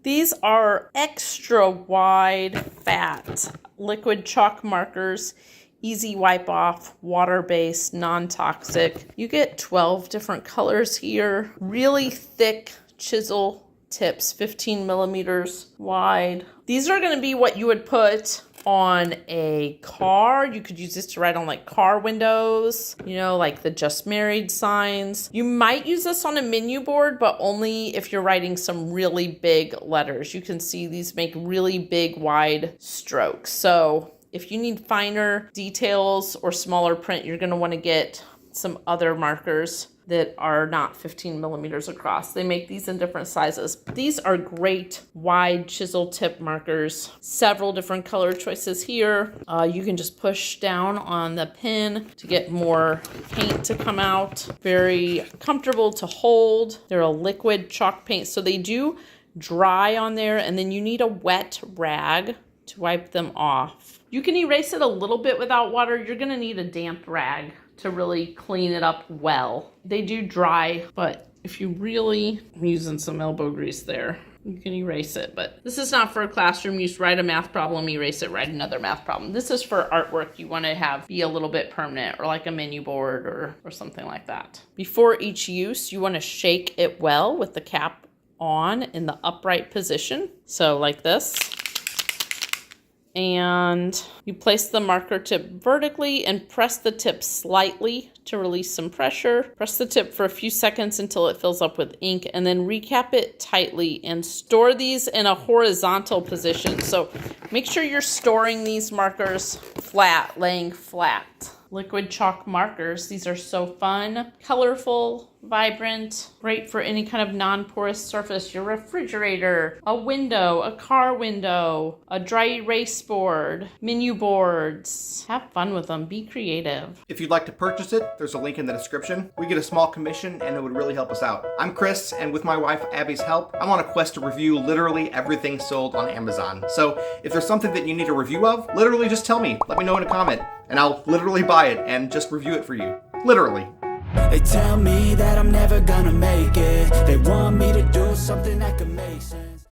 These are extra wide, fat liquid chalk markers. Easy wipe off, water-based, non-toxic. You get 12 different colors here. Really thick chisel tips, 15 millimeters wide. These are going to be what you would put on a car. You could use this to write on like car windows, you know, like the just married signs. You might use this on a menu board, but only if you're writing some really big letters. You can see these make really big, wide strokes. So if you need finer details or smaller print, you're going to want to get some other markers that are not 15 millimeters across. They make these in different sizes. These are great wide chisel tip markers. Several different color choices here. You can just push down on the pen to get more paint to come out. Very comfortable to hold. They're a liquid chalk paint, so they do dry on there, and then you need a wet rag to wipe them off. You can erase it a little bit without water. You're gonna need a damp rag to really clean it up well. They do dry, but if you really, I'm using some elbow grease there, you can erase it. But this is not for a classroom use. Write a math problem, erase it, write another math problem. This is for artwork you wanna have be a little bit permanent, or like a menu board or something like that. Before each use, you wanna shake it well with the cap on in the upright position. So like this. And you place the marker tip vertically and press the tip slightly to release some pressure. Press the tip for a few seconds until it fills up with ink, and then recap it tightly and store these in a horizontal position. So make sure you're storing these markers flat, laying flat. Liquid chalk markers. These are so fun, colorful, vibrant, great for any kind of non-porous surface. Your refrigerator, a window, a car window, a dry erase board, menu boards. Have fun with them. Be creative. If you'd like to purchase it, there's a link in the description. We get a small commission and it would really help us out. I'm Chris, and with my wife Abby's help, I'm on a quest to review literally everything sold on Amazon. So if there's something that you need a review of, literally just tell me. Let me know in a comment, and I'll literally buy it and just review it for you. Literally. They tell me that I'm never gonna make it. They want me to do something that could make sense.